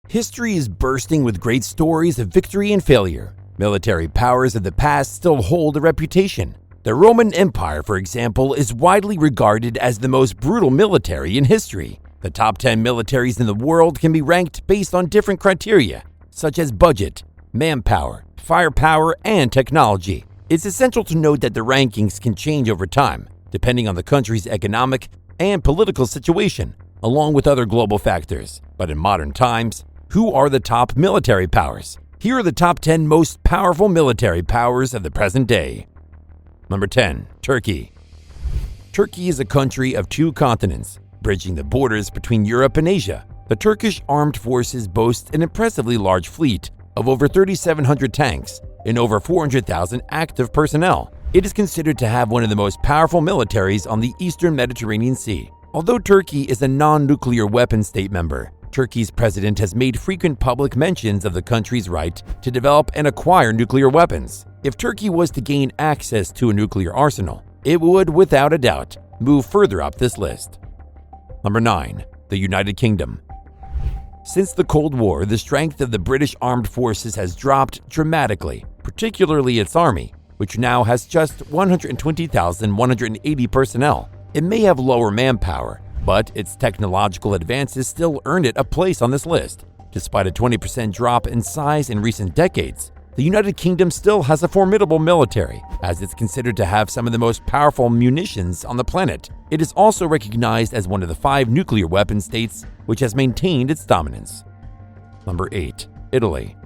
History is bursting with great stories of victory and failure. Military powers of the past still hold a reputation. The Roman Empire, for example, is widely regarded as the most brutal military in history. The top 10 militaries in the world can be ranked based on different criteria, such as budget, manpower, firepower, and technology. It's essential to note that the rankings can change over time, depending on the country's economic and political situation, along with other global factors. But in modern times, who are the top military powers? Here are the top 10 most powerful military powers of the present day. Number 10. Turkey. Turkey is a country of two continents, bridging the borders between Europe and Asia. The Turkish armed forces boast an impressively large fleet of over 3,700 tanks and over 400,000 active personnel. It is considered to have one of the most powerful militaries on the Eastern Mediterranean Sea. Although Turkey is a non-nuclear weapon state member, Turkey's president has made frequent public mentions of the country's right to develop and acquire nuclear weapons. If Turkey was to gain access to a nuclear arsenal, it would, without a doubt, move further up this list. Number 9. The United Kingdom. Since the Cold War, the strength of the British armed forces has dropped dramatically, particularly its army, which now has just 120,180 personnel. It may have lower manpower, but its technological advances still earn it a place on this list. Despite a 20% drop in size in recent decades, the United Kingdom still has a formidable military, as it's considered to have some of the most powerful munitions on the planet. It is also recognized as one of the 5 nuclear weapon states which has maintained its dominance. Number 8. Italy.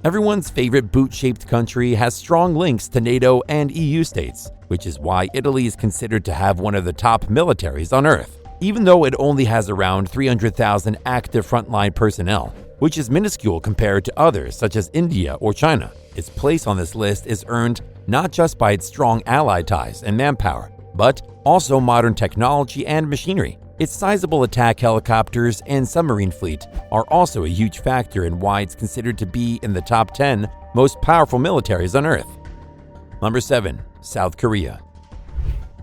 Everyone's favorite boot-shaped country has strong links to NATO and EU states, which is why Italy is considered to have one of the top militaries on Earth. Even though it only has around 300,000 active frontline personnel, which is minuscule compared to others such as India or China, its place on this list is earned not just by its strong ally ties and manpower, but also modern technology and machinery. Its sizable attack helicopters and submarine fleet are also a huge factor in why it's considered to be in the top 10 most powerful militaries on Earth. Number 7. South Korea.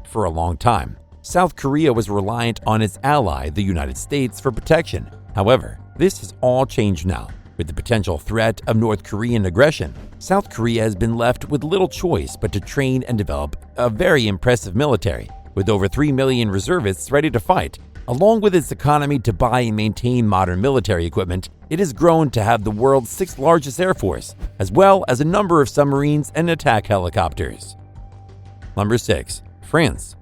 For a long time, South Korea was reliant on its ally, the United States, for protection. However, this has all changed now. With the potential threat of North Korean aggression, South Korea has been left with little choice but to train and develop a very impressive military, with over 3 million reservists ready to fight. Along with its economy to buy and maintain modern military equipment, it has grown to have the world's 6th largest air force, as well as a number of submarines and attack helicopters. Number 6. France.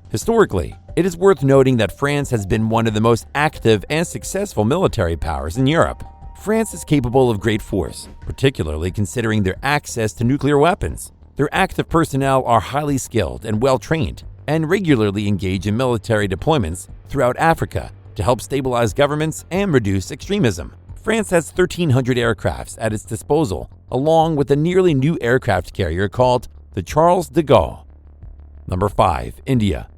Historically, it is worth noting that France has been one of the most active and successful military powers in Europe. France is capable of great force, particularly considering their access to nuclear weapons. Their active personnel are highly skilled and well-trained, and regularly engage in military deployments throughout Africa to help stabilize governments and reduce extremism. France has 1,300 aircrafts at its disposal, along with a nearly new aircraft carrier called the Charles de Gaulle. Number 5. India.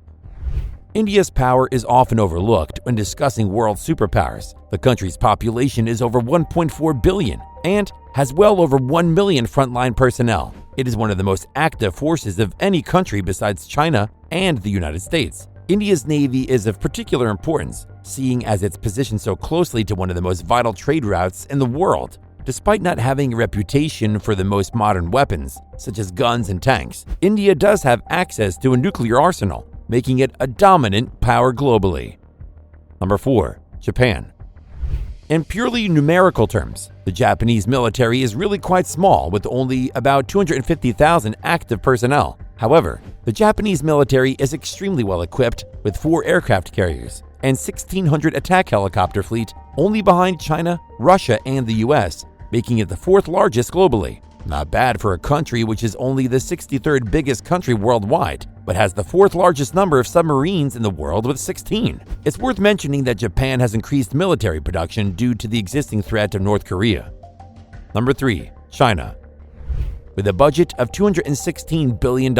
India's power is often overlooked when discussing world superpowers. The country's population is over 1.4 billion and has well over 1 million frontline personnel. It is one of the most active forces of any country besides China and the United States. India's navy is of particular importance, seeing as it's positioned so closely to one of the most vital trade routes in the world. Despite not having a reputation for the most modern weapons, such as guns and tanks, India does have access to a nuclear arsenal, making it a dominant power globally. Number 4. Japan. In purely numerical terms, the Japanese military is really quite small with only about 250,000 active personnel. However, the Japanese military is extremely well equipped with 4 aircraft carriers and 1,600 attack helicopter fleet, only behind China, Russia, and the US, making it the 4th largest globally. Not bad for a country which is only the 63rd biggest country worldwide, but has the 4th largest number of submarines in the world with 16. It's worth mentioning that Japan has increased military production due to the existing threat of North Korea. Number 3. China. With a budget of $216 billion,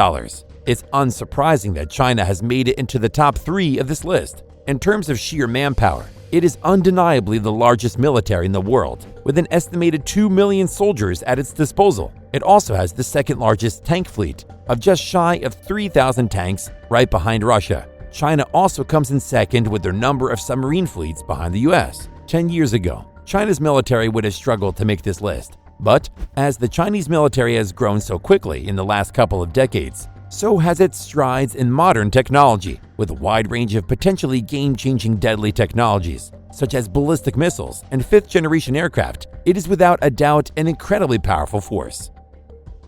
it's unsurprising that China has made it into the top 3 of this list. In terms of sheer manpower, it is undeniably the largest military in the world, with an estimated 2 million soldiers at its disposal. It also has the 2nd largest tank fleet of just shy of 3,000 tanks, right behind Russia. China also comes in 2nd with their number of submarine fleets behind the US. 10 years ago, China's military would have struggled to make this list. But as the Chinese military has grown so quickly in the last couple of decades, so has its strides in modern technology, with a wide range of potentially game-changing deadly technologies, such as ballistic missiles and fifth-generation aircraft. It is without a doubt an incredibly powerful force.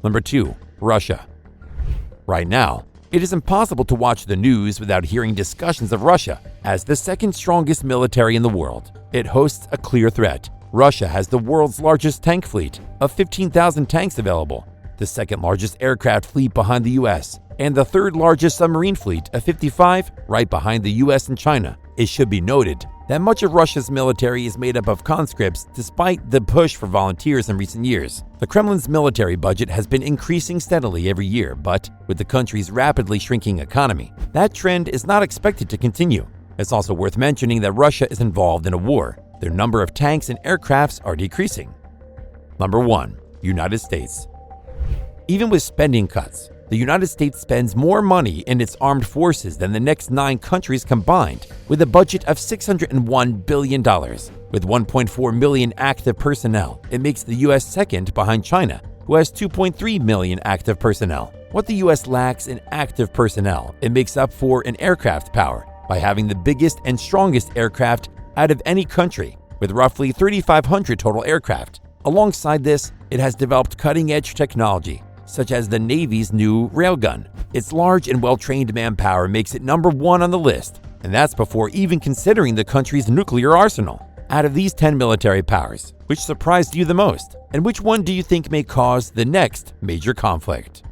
Number 2. Russia. Right now, it is impossible to watch the news without hearing discussions of Russia as the second strongest military in the world. It hosts a clear threat. Russia has the world's largest tank fleet of 15,000 tanks available, the second largest aircraft fleet behind the US, and the third largest submarine fleet of 55 right behind the US and China. It should be noted that much of Russia's military is made up of conscripts despite the push for volunteers in recent years. The Kremlin's military budget has been increasing steadily every year, but with the country's rapidly shrinking economy, that trend is not expected to continue. It's also worth mentioning that Russia is involved in a war. Their number of tanks and aircrafts are decreasing. Number 1. United States. Even with spending cuts, the United States spends more money in its armed forces than the next 9 countries combined, with a budget of $601 billion. With 1.4 million active personnel, it makes the U.S. second behind China, who has 2.3 million active personnel. What the U.S. lacks in active personnel, it makes up for in aircraft power by having the biggest and strongest aircraft out of any country, with roughly 3,500 total aircraft. Alongside this, it has developed cutting-edge technology, such as the Navy's new railgun. Its large and well-trained manpower makes it number 1 on the list, and that's before even considering the country's nuclear arsenal. Out of these 10 military powers, which surprised you the most? And which one do you think may cause the next major conflict?